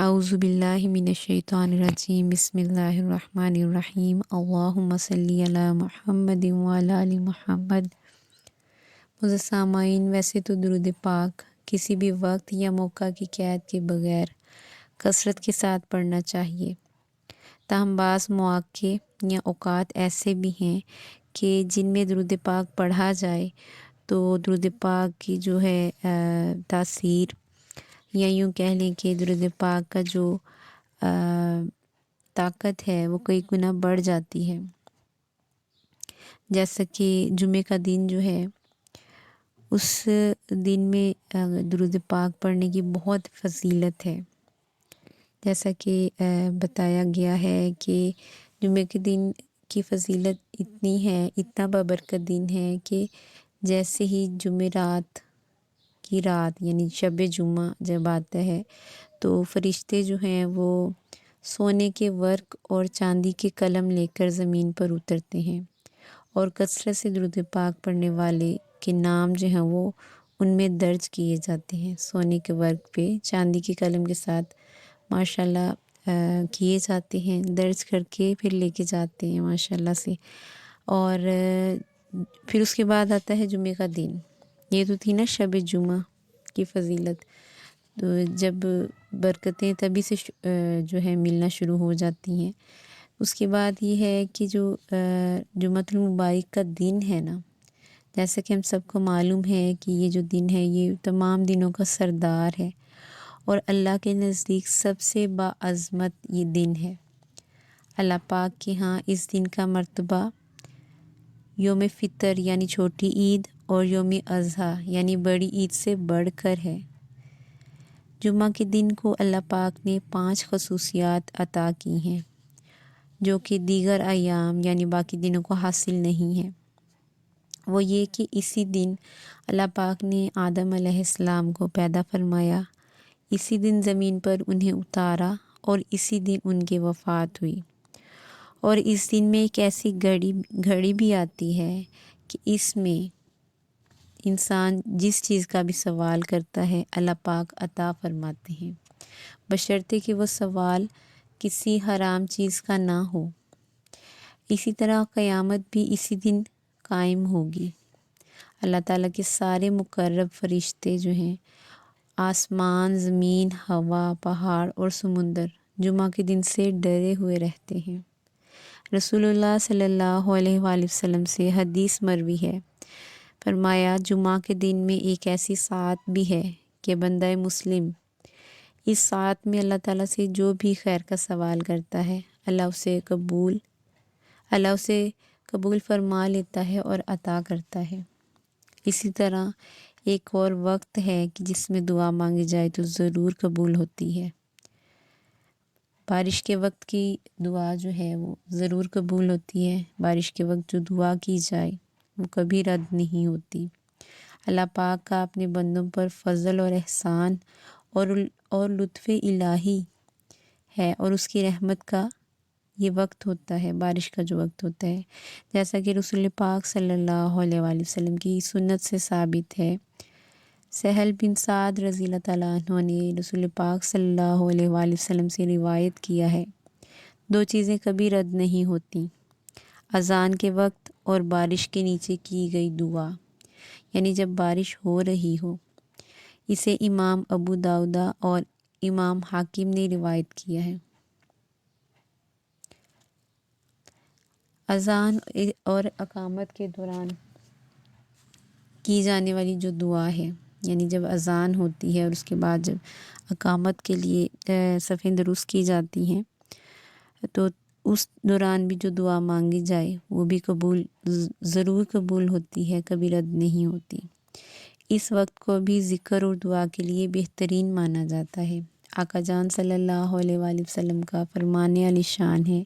اعوذ باللہ من الشیطان الرجیم بسم اللہ الرحمن الرحیم اللہم صلی علی محمد وعلی آل محمد۔ معزز سامعین، ویسے تو درود پاک کسی بھی وقت یا موقع کی قید کے بغیر کثرت کے ساتھ پڑھنا چاہیے، تاہم بعض مواقع یا اوقات ایسے بھی ہیں کہ جن میں درود پاک پڑھا جائے تو درود پاک کی جو ہے تاثیر، یا یوں کہہ لیں کہ درود پاک کا جو طاقت ہے وہ کئی گنا بڑھ جاتی ہے۔ جیسا کہ جمعہ کا دن جو ہے، اس دن میں درود پاک پڑھنے کی بہت فضیلت ہے۔ جیسا کہ بتایا گیا ہے کہ جمعہ کے دن کی فضیلت اتنی ہے، اتنا بابرکت دن ہے کہ جیسے ہی جمعرات کی رات یعنی شب جمعہ جب آتا ہے تو فرشتے جو ہیں وہ سونے کے ورق اور چاندی کے قلم لے کر زمین پر اترتے ہیں، اور کثرت سے درود پاک پڑھنے والے کے نام جو ہیں وہ ان میں درج کیے جاتے ہیں، سونے کے ورق پہ چاندی کے قلم کے ساتھ ماشاءاللہ کیے جاتے ہیں، درج کر کے پھر لے کے جاتے ہیں ماشاءاللہ سے۔ اور پھر اس کے بعد آتا ہے جمعہ کا دن۔ یہ تو تھی نا شب جمعہ کی فضیلت، تو جب برکتیں تبھی سے جو ہے ملنا شروع ہو جاتی ہیں۔ اس کے بعد یہ ہے کہ جو جمعۃ المبارک کا دن ہے نا، جیسا کہ ہم سب کو معلوم ہے کہ یہ جو دن ہے یہ تمام دنوں کا سردار ہے، اور اللہ کے نزدیک سب سے باعظمت یہ دن ہے۔ اللہ پاک کے ہاں اس دن کا مرتبہ یوم فطر یعنی چھوٹی عید اور یوم اضحیٰ یعنی بڑی عید سے بڑھ کر ہے۔ جمعہ کے دن کو اللہ پاک نے 5 خصوصیات عطا کی ہیں جو کہ دیگر ایام یعنی باقی دنوں کو حاصل نہیں ہیں۔ وہ یہ کہ اسی دن اللہ پاک نے آدم علیہ السلام کو پیدا فرمایا، اسی دن زمین پر انہیں اتارا، اور اسی دن ان کی وفات ہوئی۔ اور اس دن میں ایک ایسی گھڑی بھی آتی ہے کہ اس میں انسان جس چیز کا بھی سوال کرتا ہے اللہ پاک عطا فرماتے ہیں، بشرطے کہ وہ سوال کسی حرام چیز کا نہ ہو۔ اسی طرح قیامت بھی اسی دن قائم ہوگی۔ اللہ تعالیٰ کے سارے مقرب فرشتے جو ہیں، آسمان، زمین، ہوا، پہاڑ اور سمندر جمعہ کے دن سے ڈرے ہوئے رہتے ہیں۔ رسول اللہ صلی اللہ علیہ وآلہ وسلم سے حدیث مروی ہے، فرمایا جمعہ کے دن میں ایک ایسی ساعت بھی ہے کہ بندہ مسلم اس ساعت میں اللہ تعالیٰ سے جو بھی خیر کا سوال کرتا ہے اللہ اسے قبول فرما لیتا ہے اور عطا کرتا ہے۔ اسی طرح ایک اور وقت ہے کہ جس میں دعا مانگی جائے تو ضرور قبول ہوتی ہے۔ بارش کے وقت کی دعا جو ہے وہ ضرور قبول ہوتی ہے، بارش کے وقت جو دعا کی جائے وہ کبھی رد نہیں ہوتی۔ اللہ پاک کا اپنے بندوں پر فضل اور احسان اور لطف الہی ہے، اور اس کی رحمت کا یہ وقت ہوتا ہے، بارش کا جو وقت ہوتا ہے، جیسا کہ رسول پاک صلی اللہ علیہ وآلہ وسلم کی سنت سے ثابت ہے۔ سہل بن سعد رضی اللہ تعالیٰ عنہ نے رسول پاک صلی اللہ علیہ وآلہ وسلم سے روایت کیا ہے، 2 چیزیں کبھی رد نہیں ہوتی، اذان کے وقت اور بارش کے نیچے کی گئی دعا، یعنی جب بارش ہو رہی ہو۔ اسے امام ابو داؤدہ اور امام حاکم نے روایت کیا ہے۔ اذان اور اقامت کے دوران کی جانے والی جو دعا ہے، یعنی جب اذان ہوتی ہے اور اس کے بعد جب اقامت کے لیے صفیں درست کی جاتی ہیں تو اس دوران بھی جو دعا مانگی جائے وہ بھی ضرور قبول ہوتی ہے، کبھی رد نہیں ہوتی۔ اس وقت کو بھی ذکر اور دعا کے لیے بہترین مانا جاتا ہے۔ آقا جان صلی اللہ علیہ وآلہ وسلم کا فرمان عالی شان ہے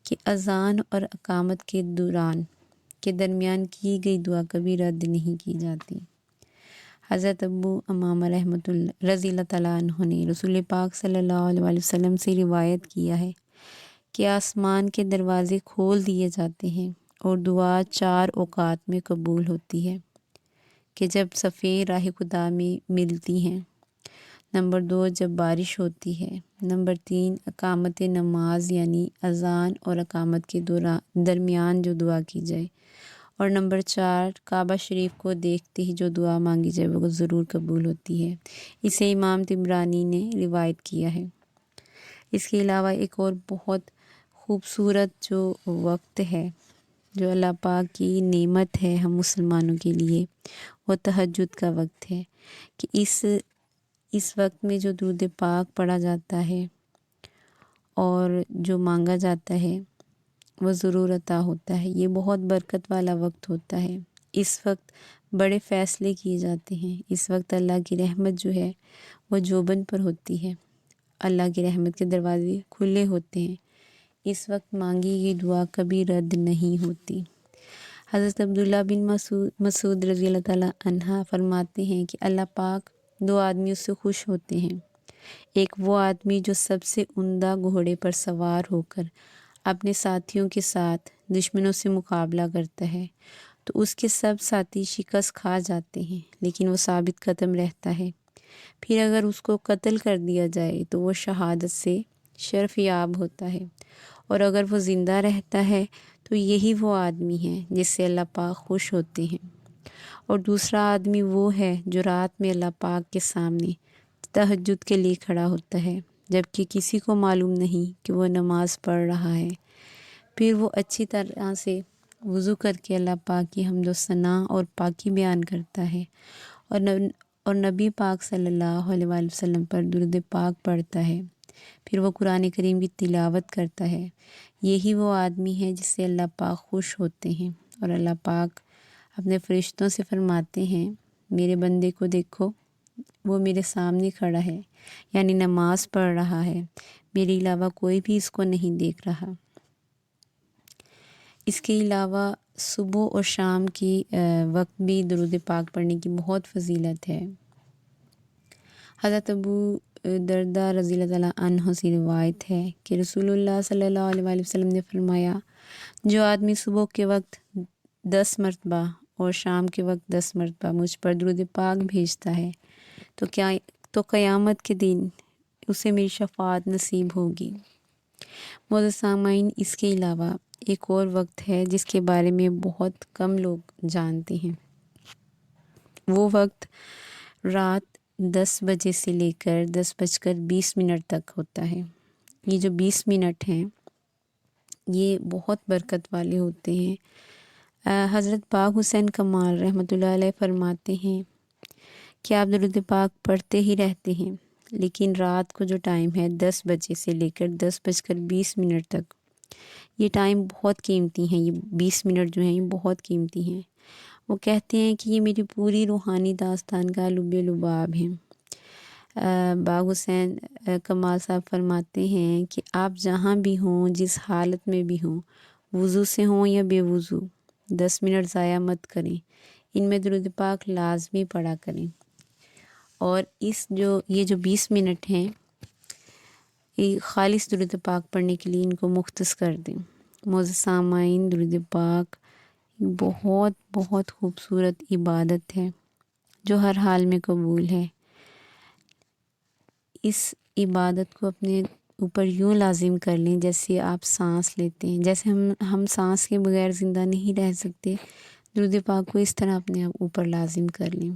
کہ اذان اور اقامت کے درمیان کی گئی دعا کبھی رد نہیں کی جاتی۔ حضرت ابو امامہ رحمۃ اللہ رضی اللہ تعالیٰ عنہ نے رسول پاک صلی اللہ علیہ وآلہ وسلم سے روایت کیا ہے کہ آسمان کے دروازے کھول دیے جاتے ہیں اور دعا 4 اوقات میں قبول ہوتی ہے کہ جب صفیں راہ خدا میں ملتی ہیں، نمبر 2 جب بارش ہوتی ہے، نمبر 3 اقامت نماز یعنی اذان اور اقامت کے درمیان جو دعا کی جائے، اور نمبر 4 کعبہ شریف کو دیکھتے ہی جو دعا مانگی جائے وہ ضرور قبول ہوتی ہے۔ اسے امام طبرانی نے روایت کیا ہے۔ اس کے علاوہ ایک اور بہت خوبصورت جو وقت ہے، جو اللہ پاک کی نعمت ہے ہم مسلمانوں کے لیے، وہ تہجد کا وقت ہے کہ اس وقت میں جو درود پاک پڑھا جاتا ہے اور جو مانگا جاتا ہے وہ ضرور عطا ہوتا ہے۔ یہ بہت برکت والا وقت ہوتا ہے۔ اس وقت بڑے فیصلے کیے جاتے ہیں۔ اس وقت اللہ کی رحمت جو ہے وہ جوبن پر ہوتی ہے۔ اللہ کی رحمت کے دروازے کھلے ہوتے ہیں۔ اس وقت مانگی یہ دعا کبھی رد نہیں ہوتی۔ حضرت عبداللہ بن مسعود رضی اللہ تعالیٰ عنہ فرماتے ہیں کہ اللہ پاک 2 آدمیوں سے خوش ہوتے ہیں۔ ایک وہ آدمی جو سب سے عمدہ گھوڑے پر سوار ہو کر اپنے ساتھیوں کے ساتھ دشمنوں سے مقابلہ کرتا ہے تو اس کے سب ساتھی شکست کھا جاتے ہیں لیکن وہ ثابت قدم رہتا ہے۔ پھر اگر اس کو قتل کر دیا جائے تو وہ شہادت سے شرف یاب ہوتا ہے، اور اگر وہ زندہ رہتا ہے تو یہی وہ آدمی ہے جس سے اللہ پاک خوش ہوتے ہیں۔ اور دوسرا آدمی وہ ہے جو رات میں اللہ پاک کے سامنے تہجد کے لیے کھڑا ہوتا ہے جبکہ کسی کو معلوم نہیں کہ وہ نماز پڑھ رہا ہے۔ پھر وہ اچھی طرح سے وضو کر کے اللہ پاک کی حمد و ثنا اور پاکی بیان کرتا ہے اور نبی پاک صلی اللہ علیہ وآلہ وسلم پر درود پاک پڑھتا ہے۔ پھر وہ قرآن کریم کی تلاوت کرتا ہے۔ یہی وہ آدمی ہے جس سے اللہ پاک خوش ہوتے ہیں، اور اللہ پاک اپنے فرشتوں سے فرماتے ہیں میرے بندے کو دیکھو، وہ میرے سامنے کھڑا ہے، یعنی نماز پڑھ رہا ہے، میرے علاوہ کوئی بھی اس کو نہیں دیکھ رہا۔ اس کے علاوہ صبح اور شام کی وقت بھی درود پاک پڑھنے کی بہت فضیلت ہے۔ حضرت ابو درداء رضی اللہ تعالیٰ عنہ سے روایت ہے کہ رسول اللہ صلی اللہ علیہ وآلہ وسلم نے فرمایا، جو آدمی صبح کے وقت 10 مرتبہ اور شام کے وقت 10 مرتبہ مجھ پر درود پاک بھیجتا ہے تو قیامت کے دن اسے میری شفاعت نصیب ہوگی۔ معزز سامعین، اس کے علاوہ ایک اور وقت ہے جس کے بارے میں بہت کم لوگ جانتے ہیں۔ وہ وقت رات 10 بجے سے لے کر 10:20 تک ہوتا ہے۔ یہ جو 20 منٹ ہیں یہ بہت برکت والے ہوتے ہیں۔ حضرت پاک حسین کمال رحمۃ اللہ علیہ فرماتے ہیں کہ آپ درود پاک پڑھتے ہی رہتے ہیں، لیکن رات کو جو ٹائم ہے 10 بجے سے لے کر 10:20 تک، یہ ٹائم بہت قیمتی ہیں۔ یہ 20 منٹ جو ہیں یہ بہت قیمتی ہیں۔ وہ کہتے ہیں کہ یہ میری پوری روحانی داستان کا لب لباب ہیں۔ باغ حسین کمال صاحب فرماتے ہیں کہ آپ جہاں بھی ہوں، جس حالت میں بھی ہوں، وضو سے ہوں یا بے وضو، 10 منٹ ضائع مت کریں، ان میں درود پاک لازمی پڑھا کریں، اور یہ جو 20 منٹ ہیں یہ خالص درود پاک پڑھنے کے لیے ان کو مختص کر دیں۔ معزز سامعین، درود پاک بہت بہت خوبصورت عبادت ہے جو ہر حال میں قبول ہے۔ اس عبادت کو اپنے اوپر یوں لازم کر لیں جیسے آپ سانس لیتے ہیں۔ جیسے ہم سانس کے بغیر زندہ نہیں رہ سکتے، درود پاک کو اس طرح اپنے اوپر لازم کر لیں۔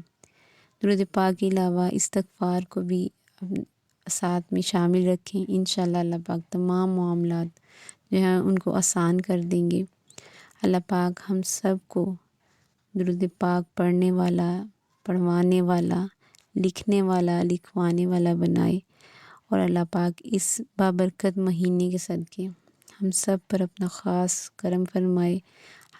درود پاک کے علاوہ استغفار کو بھی ساتھ میں شامل رکھیں۔ انشاءاللہ اللہ پاک تمام معاملات جو ہیں ان کو آسان کر دیں گے۔ اللہ پاک ہم سب کو درود پاک پڑھنے والا، پڑھوانے والا، لکھنے والا، لکھوانے والا بنائے، اور اللہ پاک اس بابرکت مہینے کے صدقے ہم سب پر اپنا خاص کرم فرمائے،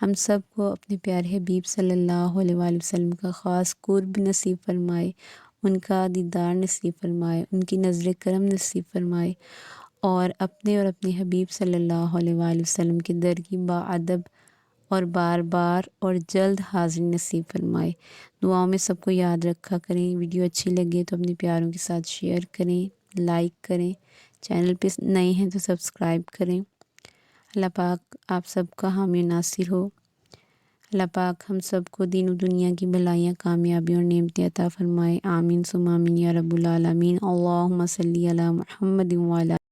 ہم سب کو اپنے پیارے حبیب صلی اللہ علیہ وآلہ وسلم کا خاص قرب نصیب فرمائے، ان کا دیدار نصیب فرمائے، ان کی نظر کرم نصیب فرمائے، اور اپنے حبیب صلی اللہ علیہ وآلہ وسلم کے در کی باادب اور بار بار اور جلد حاضری نصیب فرمائے۔ دعاؤں میں سب کو یاد رکھا کریں۔ ویڈیو اچھی لگے تو اپنے پیاروں کے ساتھ شیئر کریں، لائک کریں، چینل پہ نئے ہیں تو سبسکرائب کریں۔ اللہ پاک آپ سب کا حامی ناصر ہو۔ اللہ پاک ہم سب کو دین و دنیا کی بھلائیاں، کامیابی اور نعمتیں عطا فرمائے، آمین ثم آمین یا رب العالمین۔ اللہم صلی علی محمد وعلی